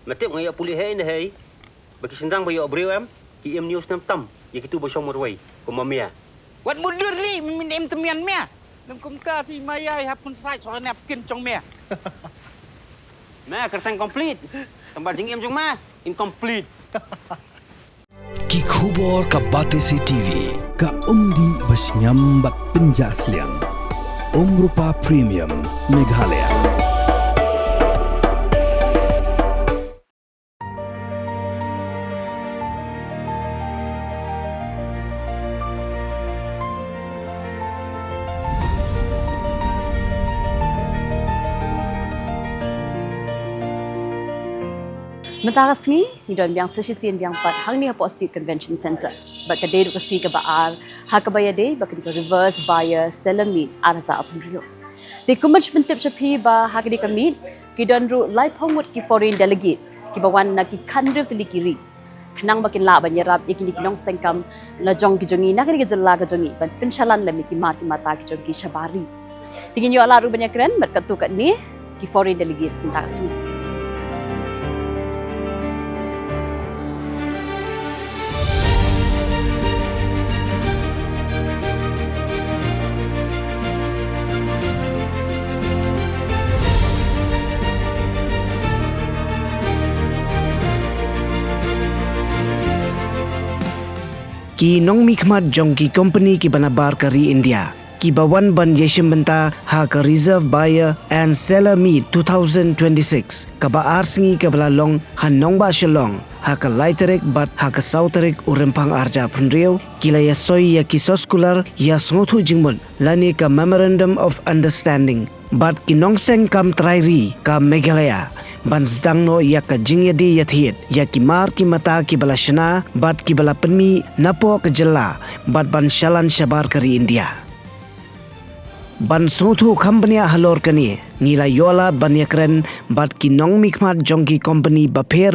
Matip ngayon pulih hai na hai. Bagi sendang bayo abreu am. Ki em news nam tam. Ya kitu bosong morway. Kumamia. Wat mudur li min em temian mea. Nam kumka ti mayai hapun sai so nap kin chong mea. Mea kertang complete. Tempat jing em jong ma incomplete. Ki khubor ka Batesi TV ka umdi bas nyambat penjaslian. Rupa Premium Meghalaya. Mentara sini, midon biang sesisian biang pat hang ni Port Street Convention Center. Bak kedai du kasi ke baar, ha ke bayar day bak ke reverse buyer seller meet arza apun rio. Di kumaj pentip shapi ba ha ke meet, ki don ru lai pongmut ki foreign delegates, ki bawan na ki kanriu tili kiri. Kenang bakin la banyarap yakin ki Nongseng Kham la jong ki jongi na ke jella ke jongi ban penchalan la mi ki mata ki jongi shabari. Tingin yo ala ru banyak keren bat katu kat ni ki foreign delegates mentara sini. Ki Nongmi Khmat jong ki company ki banabar kari India. Ki bawan ban yeshim benta ha ka reserve buyer and seller meet 2026. Ka baar singi ka balalong ha nongba shalong. Ha ka laiterik bat ha ka sauterik urempang arja punriu. Kila ya soy ya ki soskular ya sngothu jingmun. Lani ka memorandum of understanding. Bat ki Nongseng Kham trairi ka Meghalaya. Ban sedang no ya ka jingyadi yathiet ya ki mar ki mata ki bala shana bat ki bala penmi napo ke jela bat ban shalan shabar kari India. Ban sothu company halor kani nila yola ban yakren bat ki Nongmi Khmat jongki company baper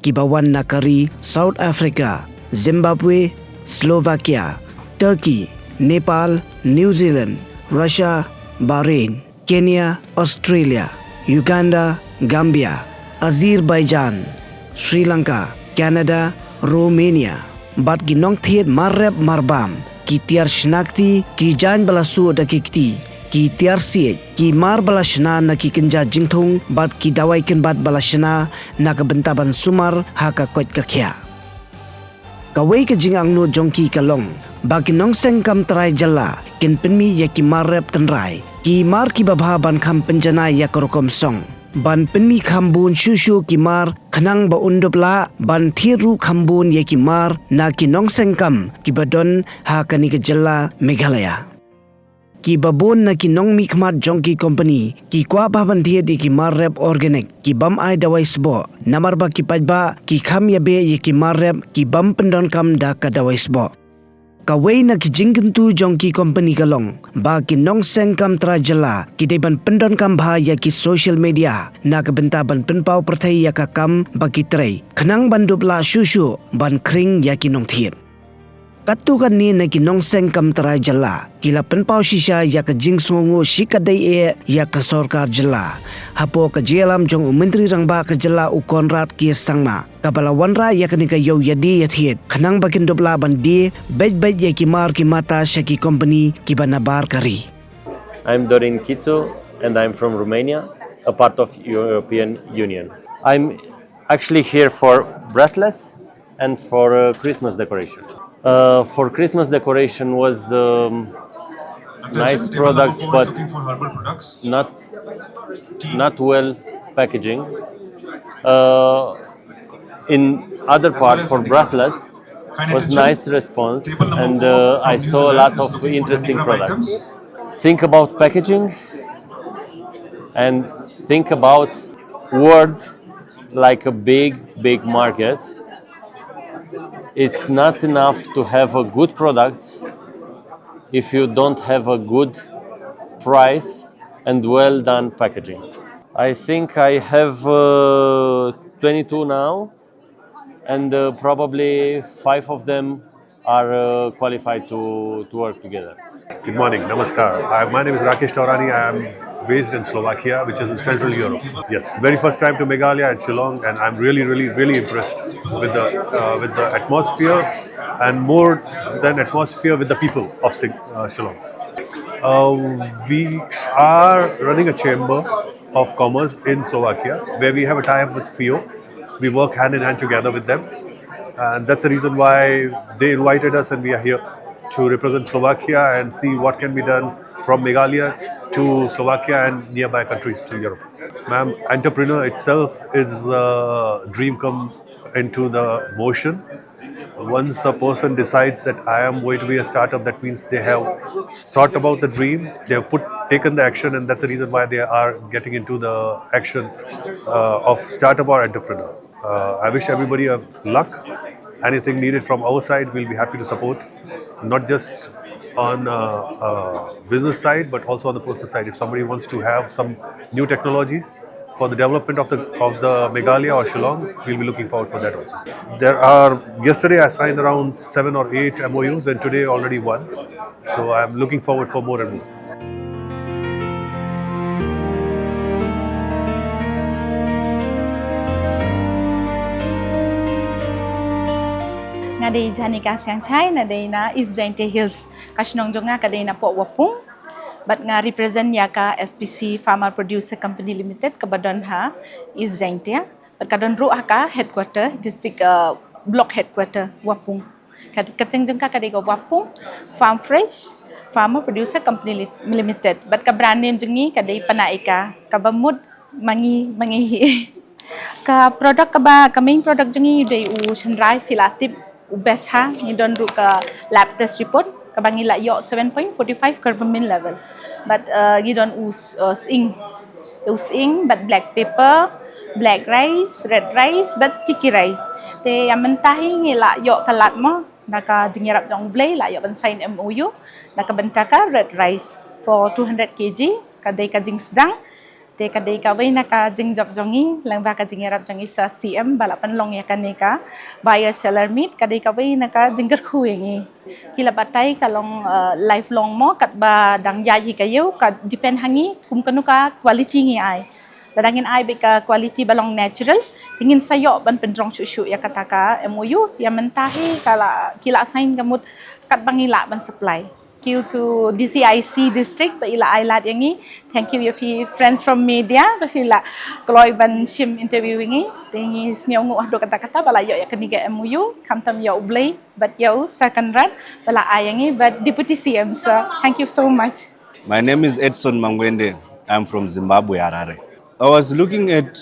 ki bawan nakari South Africa, Zimbabwe, Slovakia, Turkey, Nepal, New Zealand, Russia, Bahrain, Kenya, Australia, Uganda, Gambia, Azerbaijan, Sri Lanka, Canada, Romania. Bat ginong thiet marrep marbam, ki tiar shnakti, ki jan balasu dakikti, ki tiar siet, ki mar balashna na ki kenja jingthung, bat ki dawai ken bat balashna na ka bentaban sumar ha ka kot ka khya. Kawai ka jingang no jongki kalong, bagi Nongseng Kham trai jalla, Jingpynmih ya ki marrep tenrai, ki mar ki babha ban Kham penjana ya korokom song. Ban penmi khambun shushu ki mar khanang ba undupla ban thiru khambun ye ki mar na ki Nongseng Kham ki badon ha kani ke jalla Meghalaya. Ki babon na ki Nongmi Khmat jongki company ki kwa ba ban thie di ki mar rep organic ki bam ai dawai sbo namar ba ki pajba ki kham ya be ye ki mar rep ki bam pendon kam da ka dawai sbo. Kawai na ki jingkentu jongki company kalong ba ki Nongseng Kham tra jala ki deban pendon kam bha ya ki social media na ka benta ban penpau perthai ya ka kam ba ki trai khanang ban dupla shushu ban kring ya ki nong thiet. Katu kan ni na ki Nongseng Kham tra jala kila penpau shisha ya ka jingsongo shikadai e ya ka sarkar jala hapo ka jelam jong menteri rangba ka jala u konrad ki sangma kabala wanra ya ka ni ka yo yadi yathiet khanang bakin dupla ban di bej ya ki mar ki mata shaki company ki banabar kari. I'm Dorin Kitsu and I'm from Romania, a part of European Union. I'm actually here for bracelets and for Christmas decoration. For Christmas decoration was nice products, but not well packaging. In other part for bracelets was nice response, and I saw a lot of interesting products. Think about packaging and think about world like a big market. It's not enough to have a good product if you don't have a good price and well done packaging. I think I have 22 now, and probably 5 of them are qualified to work together. Good morning, namaskar. My name is Rakesh Taurani. I am based in Slovakia, which is in Central Europe. Yes, very first time to Meghalaya and Shillong, and I'm really impressed with the atmosphere, and more than atmosphere, with the people of Shillong. We are running a chamber of commerce in Slovakia where we have a tie-up with FIO. We work hand in hand together with them, and that's the reason why they invited us, and we are here to represent Slovakia and see what can be done from Meghalaya to Slovakia and nearby countries to Europe. Ma'am, entrepreneur itself is a dream come into the motion. Once a person decides that I am going to be a startup, that means they have thought about the dream, they have taken the action, and that's the reason why they are getting into the action of startup or entrepreneur. I wish everybody a luck. Anything needed from our side, we'll be happy to support, not just on business side, but also on the personal side. If somebody wants to have some new technologies for the development of the Meghalaya or Shillong, we'll be looking forward for that also. There are, yesterday I signed around 7 or 8 MOUs, and today already one. So I'm looking forward for more and more. Ngadi jani ka siang chai na day na is Jainte Hills kashnong jonga ka day na po wapung but nga represent ya ka FPC Farmer Producer Company Limited kabadon ha is Jainte but kadon ru ka headquarter district block headquarter wapung kateng jong ka day ko wapung Farm Fresh Farmer Producer Company Limited but ka brand name jongi ka day panaika kabamud mangi ka product ka ba ka main product jongi day u shandrai filatip best ha ni don ru ka lab test report ka bangi la yo 7.45 carbamine level but you don use ing but black pepper black rice red rice but sticky rice te yamantahi ngi la yo kalat mo naka jingyarap jong blay la yo ban sign MOU naka bantaka red rice for 200 kg kadai ka jing sedang te kadai ka wai naka jing job jongi lang ba ka jingyarap jongi sa CM balapan long ya kaneka buyer seller meet kadai ka wai naka jingger khu yangi kila batai kalong lifelong mo kat ba dang yayi kayo ka depend hangi kum kanu ka quality ngi ai dadangin ai be ka quality balong natural tingin sayo ban pendrong shushu ya kataka MOU ya mentahi kala kila sign kamut kat bangila ban supply you to DCIC district ba ila ailat yangi thank you your friends from media ba fila kloy ban shim interviewing tingi snyaw ngu ahdo kata-kata bala yo ya kaniga MOU kamtam yo ublay but yo second run bala ayangi but deputy CM sir thank you so much. My name is Edson Mangwende. I'm from Zimbabwe, Harare. I was looking at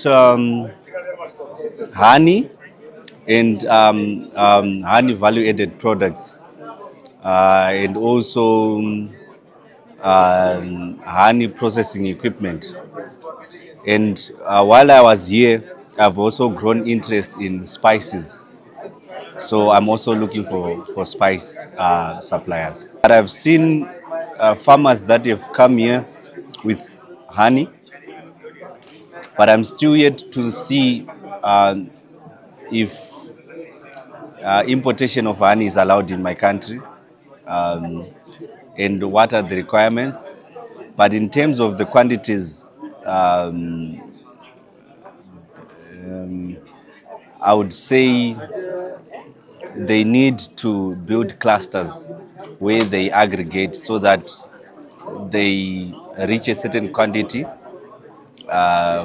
honey and honey value-added products and also honey processing equipment. And while I was here, I've also grown interest in spices. So I'm also looking for spice suppliers. But I've seen farmers that have come here with honey, but I'm still yet to see if importation of honey is allowed in my country and what are the requirements. But in terms of the quantities, I would say they need to build clusters where they aggregate so that they reach a certain quantity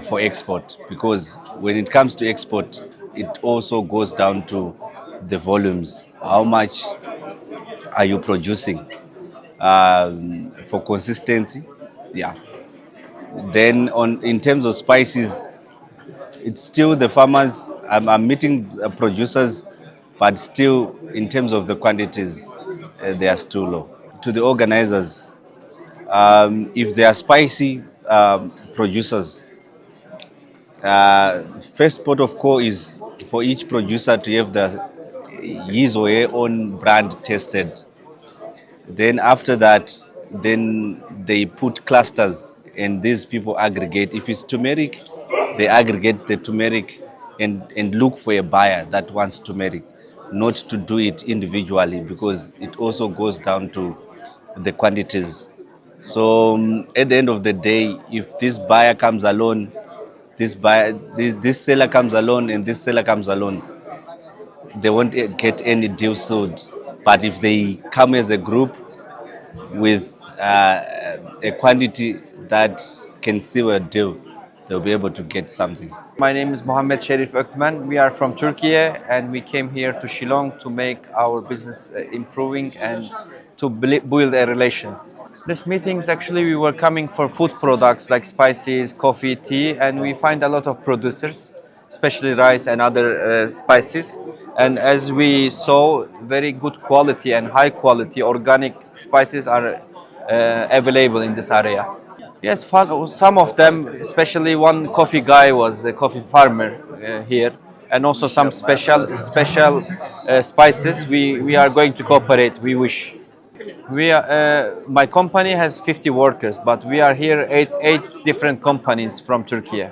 for export, because when it comes to export, it also goes down to the volumes. How much are you producing for consistency? Yeah. Then in terms of spices, it's still the farmers. I'm meeting producers, but still in terms of the quantities, they are still low. To the organizers, if they are spicy producers, first port of call is for each producer to have his or her own brand tested. Then after that, then they put clusters and these people aggregate. If it's turmeric, they aggregate the turmeric and look for a buyer that wants turmeric, not to do it individually, because it also goes down to the quantities. So at the end of the day, if this buyer comes alone, this seller comes alone, and this seller comes alone, they won't get any deal sold. But if they come as a group with a quantity that can seal a deal, they'll be able to get something. My name is Mohammed Sherif Ökmen. We are from Turkey and we came here to Shillong to make our business improving and to build a relations. This meetings actually we were coming for food products like spices, coffee, tea, and we find a lot of producers, especially rice and other spices. And as we saw, very good quality and high quality organic spices are available in this area. Yes, some of them, especially one coffee guy was the coffee farmer here, and also some special spices. We are going to cooperate. We wish. My company has 50 workers, but we are here eight different companies from Turkey.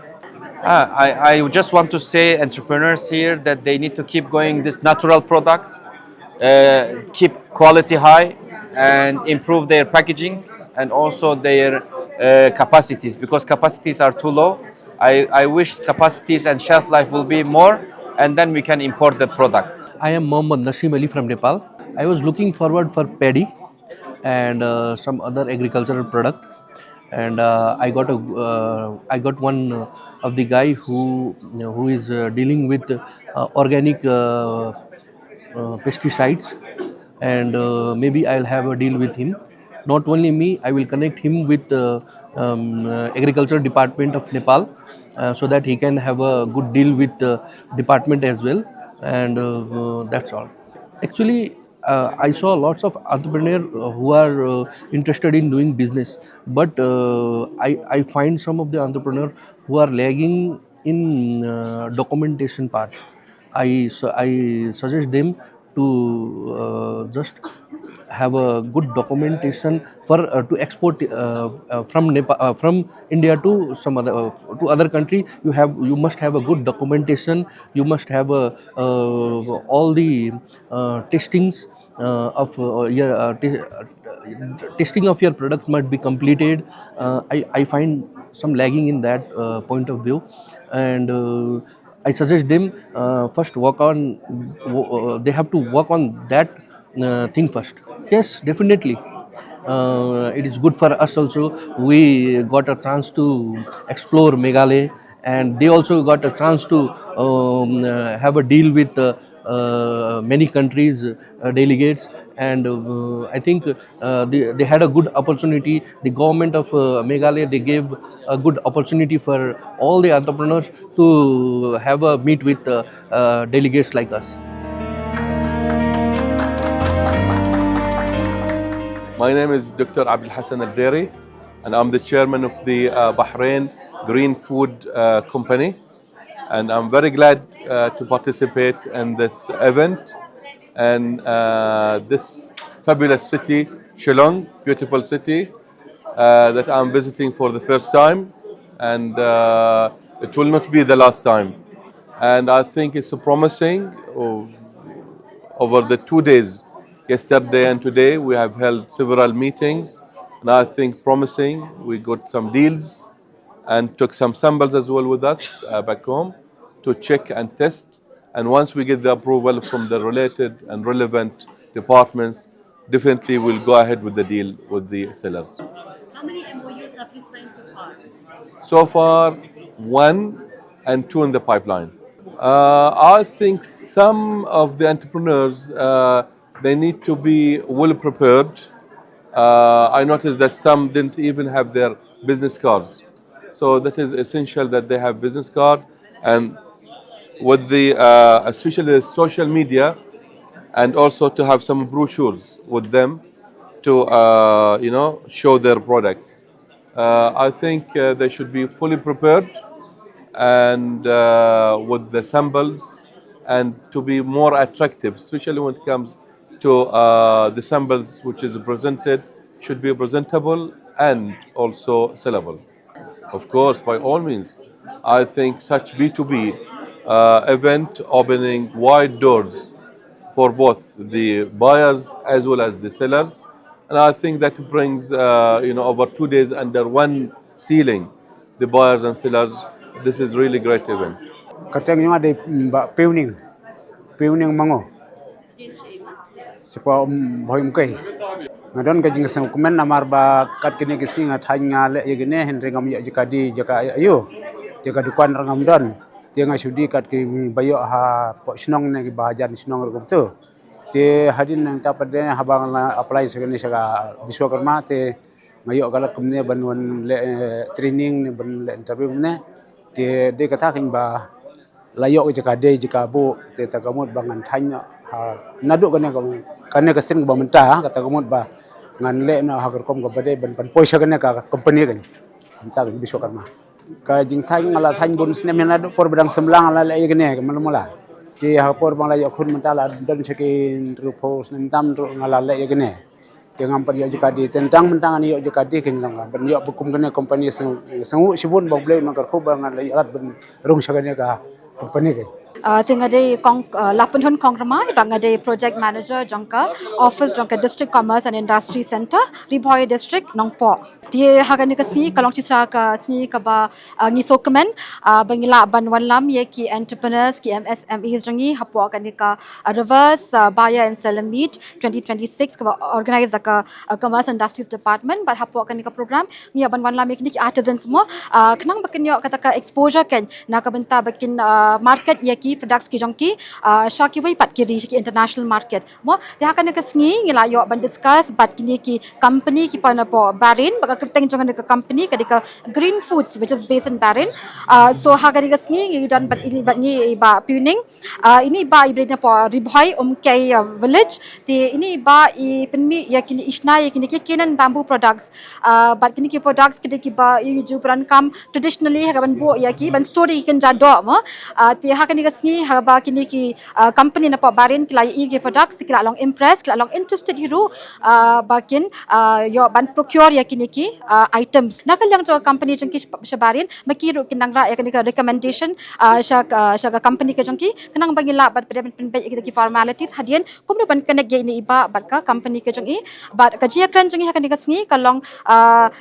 I just want to say entrepreneurs here that they need to keep going these natural products, keep quality high, and improve their packaging and also their capacities, because capacities are too low. I wish capacities and shelf life will be more, and then we can import the products. I am Mohammad Nasim Ali from Nepal. I was looking forward for paddy and some other agricultural product, and I got one of the guy who is dealing with organic pesticides, and maybe I'll have a deal with him. Not only me, I will connect him with agriculture department of Nepal, so that he can have a good deal with the department as well, and that's all. Actually, I saw lots of entrepreneurs who are interested in doing business, but I find some of the entrepreneurs who are lagging in documentation part. I suggest them to just have a good documentation for to export from Nepal, from India to some other to other country. You must have a good documentation. You must have all the testings of your testing of your product must be completed. I find some lagging in that point of view, and I suggest them first work on. They have to work on that thing first. Yes, definitely. It is good for us also. We got a chance to explore Meghalaya, and they also got a chance to have a deal with many countries, delegates, and I think they had a good opportunity. The government of Meghalaya, they gave a good opportunity for all the entrepreneurs to have a meet with delegates like us. My name is Dr. Abdul Hassan Al Dairi, and I'm the chairman of the Bahrain Green Food Company. And I'm very glad to participate in this event and this fabulous city, Shillong, beautiful city that I'm visiting for the first time, and it will not be the last time. And I think it's promising. Over the 2 days, yesterday and today, we have held several meetings, and I think promising. We got some deals and took some samples as well with us back home to check and test. And once we get the approval from the related and relevant departments, definitely we'll go ahead with the deal with the sellers. How many MOUs have you signed so far? So far, 1 and 2 in the pipeline. I think some of the entrepreneurs, they need to be well prepared. I noticed that some didn't even have their business cards. So that is essential that they have business card, and with the, especially the social media, and also to have some brochures with them to, show their products. I think they should be fully prepared and with the samples, and to be more attractive, especially when it comes to the samples which is presented, should be presentable and also sellable. Of course, by all means, I think such B2B event opening wide doors for both the buyers as well as the sellers, and I think that brings over 2 days under one ceiling, the buyers and sellers. This is really great event. Kateng yung ada mbak piuning mango. Siapa boy mkai. Ngadon ka jinga sang kumen namar ba kat kini kisi ngat hanya le yegene henry ngam ya jikadi jaka ayo. Jaka dukan rangam don. Dia ngasudi kat ki bayo ha po snong ne ki bahajan snong rugum tu. Te hadin nang tapade habang la apply segene saga Biswakarma te ngayo kala kumne banwan le training ne ban le interview ne. Te de kata kin ba layok jika de jika bu te tagamut bangan tanya ha naduk kane kasen ba menta kata gamut ba ngan le na hagar kom ga bade ban poisa kane ka company kan menta Biswakarma ka jing thang ngala thang bun sne mena do por badang semlang ala le gane mala ki ha por bang layok khun menta la don sekin rupo sne tam ro ngala le gane ke ngam par yo jika di tentang mentang ani yo jika di kin lang ban yo bukum kane company sangu sibun ba ble na kar ko ba ngal le rat ban rung sagane ka company ke Tingade Lapun Hun Kongrama, Bangade Project Manager, Jangka, Office Jangka District Commerce and Industry Center, Riboy District, Nongpo. Dia hagan ka si kalong cisa ka si ka ba ngisokemen bangila banwan lam ye ki entrepreneurs ki MSMEs jangi hapo kan ka reverse buyer and seller meet 2026 ka organize ka commerce industries department but hapo kan ka program ni banwan lam ye ki artisans mo kenang bakin yo kata ka exposure kan na ka benta bakin market ye ki products ki jangki shaki wai pat ki reach ki international market mo dia hakan ka sngi ngila yo ban discuss but kini ki company ki pana po Bahrain kerteng jangan dekat company kadika Green Foods which is based in Bahrain. So hagadika sngi dan but ini ni ba puning ini ba ibrina po Ribhai Umkai village ti ini ba I penmi yakini isna yakini Kenyan bamboo products but kini ki products kadiki ba yuju peran kam traditionally hagaban bo yaki ban story kan jado mo ti hagadika sngi haba kini ki company na po Bahrain kilai ki products kila long impressed kila long interested hiru bakin yo ban procure yakini ki items nakalang to company jengki shabarin makiru kinang ra yakni ka recommendation syaga company ka jengki kanang bangila bat pen kita ki formalities hadian kumno ban connect ge ini iba bat ka company ka jengi bat ka jia kran jengi hakani ka sngi kalong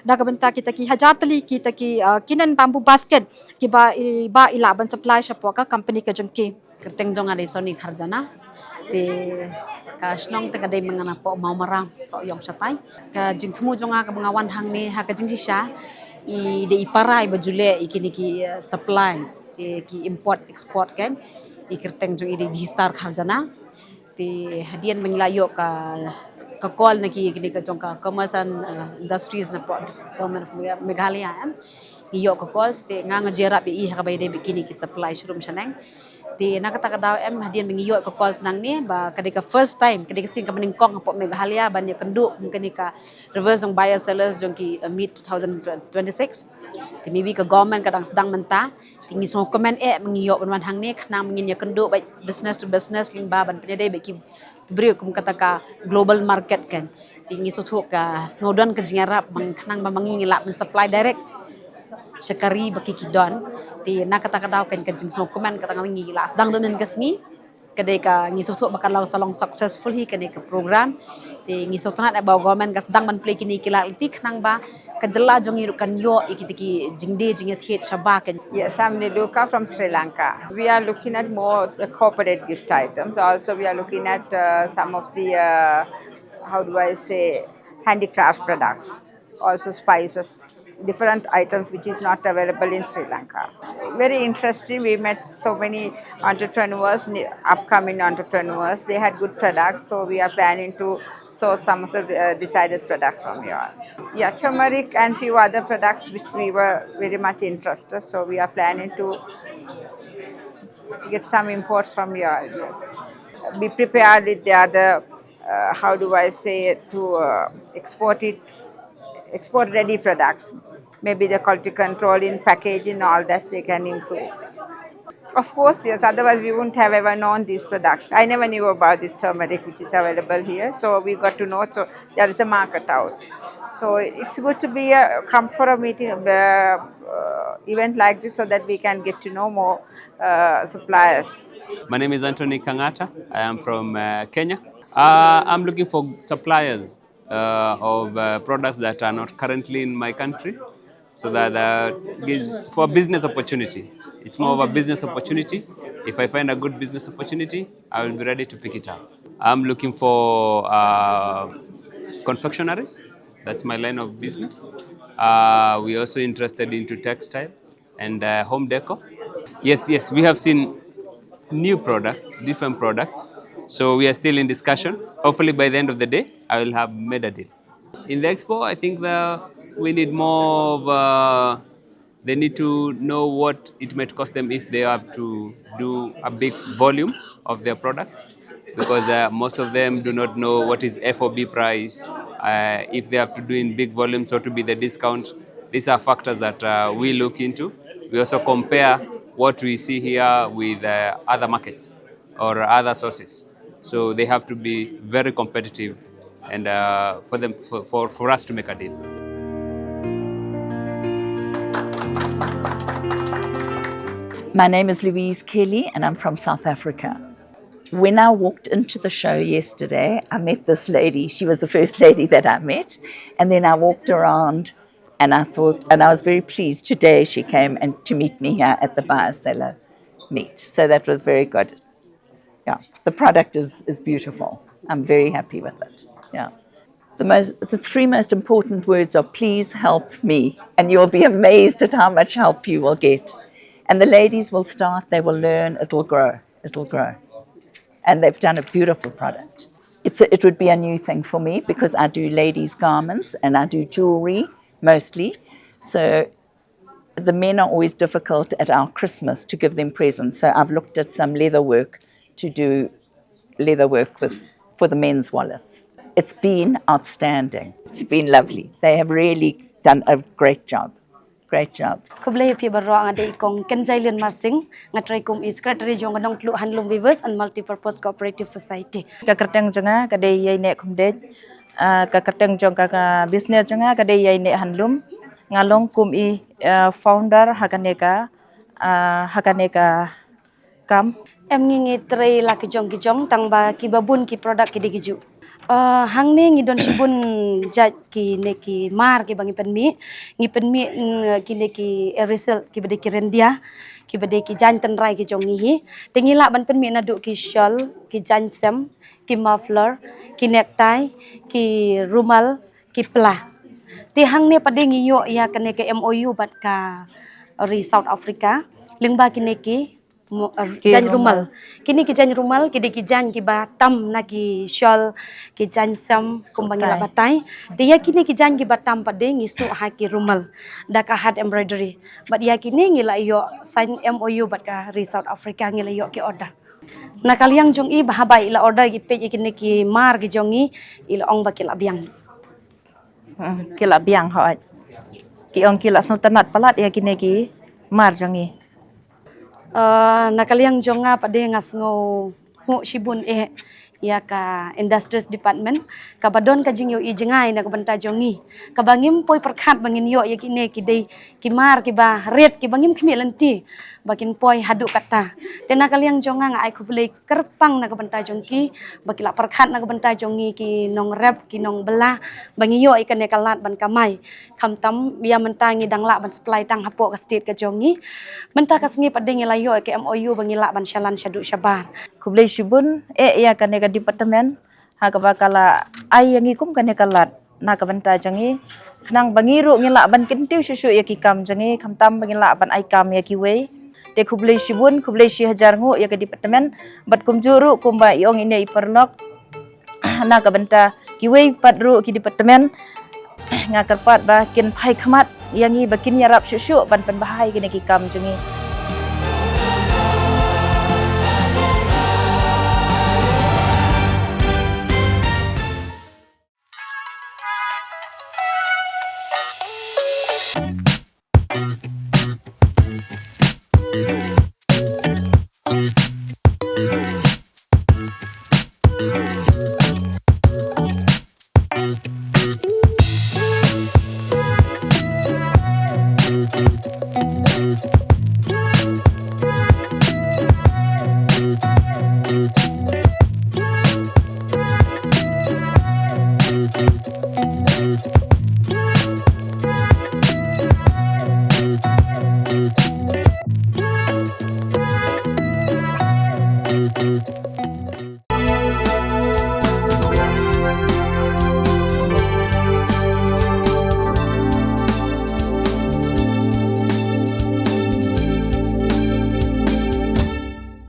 nagabenta kita ki hajar tali kita ki kinan bamboo basket ki ba ila ban supply shapo ka company ka jengki kerteng jong ada soni kharjana te ka snong te kadai mangana po mau marang so yong satai ka jingthmu jonga ka bangawan hang ni ha ka jinghisha I de ipara I bajule ikini ki supplies te ki import export kan I kerteng jong I di star kharjana te hadian manglayo ka call na ki ikini ka jong ka commerce and industries na po government of Meghalaya iyo ka calls te nga jera bi I ha ka bayde bikini ki supply shroom shanang di nakata daw hadian mengiyo ka calls nang ni ba kadika first time kadika sing ka meningkong po Meghalaya ban ya kendu mungkin ka reverse ng buyer sellers jong ki mid 2026 ti maybe ka government kadang sedang menta tingi so comment mengiyo ban hang ni kanang mengin ya kendu ba business to business ling ba ban penyadai ba ki beri kum kata ka global market kan tingi so thuk ka smodon ka jingarap mang kanang ba mangingila men supply direct syakari baki kidon ti nakata-kadaw kan kajing so kuman katang ngi las dang domen kasngi kadai ka ngi so bakal law salong successful hi kadai ka program ti ngi so tanat ba government kas dang man play kini kila ti khnang ba kajela jong iru kan yo ikitiki jingde jinga thiet chaba kan. Yes, I'm Niluka from Sri Lanka. We are looking at more corporate gift items. Also we are looking at some of the how do I say handicraft products, also spices, different items which is not available in Sri Lanka. Very interesting. We met so many entrepreneurs, upcoming entrepreneurs. They had good products, so we are planning to source some of the decided products from here. Yeah, turmeric and few other products which we were very much interested. So we are planning to get some imports from here. Yes. Be prepared with the other, how do I say it, to export ready products. Maybe the quality control in packaging, all that they can improve. Of course, yes, otherwise we wouldn't have ever known these products. I never knew about this turmeric which is available here, so we got to know, so there is a market out. So it's good to be come for a meeting, event like this so that we can get to know more suppliers. My name is Anthony Kangata. I am from Kenya. I'm looking for suppliers of products that are not currently in my country, so that gives for business opportunity. It's more of a business opportunity. If I find a good business opportunity, I will be ready to pick it up. I'm looking for confectionaries. That's my line of business. We're also interested into textile and home decor. Yes, we have seen new products, different products. So we are still in discussion. Hopefully by the end of the day, I will have made a deal. In the expo, I think we need more of, they need to know what it might cost them if they have to do a big volume of their products, because most of them do not know what is FOB price, if they have to do in big volumes or to be the discount. These are factors that we look into. We also compare what we see here with other markets or other sources. So they have to be very competitive and for us to make a deal. My name is Louise Kelly and I'm from South Africa. When I walked into the show yesterday, I met this lady. She was the first lady that I met. And then I walked around and I was very pleased. Today she came and to meet me here at the buyer-seller meet. So that was very good. Yeah, the product is beautiful. I'm very happy with it. Yeah. The three most important words are please help me, and you'll be amazed at how much help you will get. And the ladies will start, they will learn, it'll grow. And they've done a beautiful product. It would be a new thing for me because I do ladies' garments and I do jewelry mostly. So the men are always difficult at our Christmas to give them presents. So I've looked at some leather work to do leather work for the men's wallets. It's been outstanding. It's been lovely. They have really done a great job. Great job. Kublai pi barang ada ikong kenjailan marsing ngatrai kum is secretary jong nong klu handlum weavers and multipurpose cooperative society. Kakerteng jonga kade yai ne kumdej kakerteng jong ka business jonga kade yai ne handlum ngalong kum I founder hakaneka Kham. Em ngi trai la ki jong tang ba ki babun ki product ki digiju. Hang ne ngi don sibun jaj ki neki mar ki bangi penmi ki neki result ki bade ki rendia ki bade ki jan tan rai ki jongi hi tengi la ban penmi na du ki shawl ki jan sem ki muffler ki necktie ki rumal ki pla ti hang ne pade ngi yo ya ka neki MOU bat ka ri South Africa lingba ki neki jan rumal kini ki jan rumal ki de ki jan ki ba tam na ki shawl ki jan sam kumbangi la batai dia kini ki jan ki batam pade ngisu ha ki rumal da ka hat embroidery but ya kini ngila yo sign MOU bat ka ri South Africa ngila yo ki order na kaliang jong I bahabai la order ki pe kini ki mar ki jongi ila ong ba ki la biang hoi ki ong ki la sultanat palat ya kini ki mar jongi nakaliang jonga pade ngasngo hu shibun ya ka industries department ka badon ka jingyo I jengai na ka banta jongi ka bangim poi perkhat bangin yo ya kine ki dei ki mar ki ba red ki bangim khmi lanti bakin poi hadu kata tena kaliang jonga nga ai khubule kerpang na ka banta jongki bakila perkhat na ka banta jongi ki nong rap ki nong belah bangi yo ikan ne kalat ban kamai kham tam bia mentangi dang la ban supply tang hapo ka state ka jongi menta ka singi pade ngila yo ke MOU bangila ban shalan shadu shabar kublai shibun ya kane ka department ha ka bakala ai yangi kum kane kalat na ka banta jangi khnang bangiru ngila ban kintiu susu ya ki kam jangi kham tam bangila ban ai kam ya ki we de kublai shibun kublai shi hajar ngo ya ka department bat kum juru kum ba yong ine iperlok na ka banta ki we patru ki department ngakarpat ba kin phai khamat yangi bakin yarap susu ban pan bahai kine ki kam jangi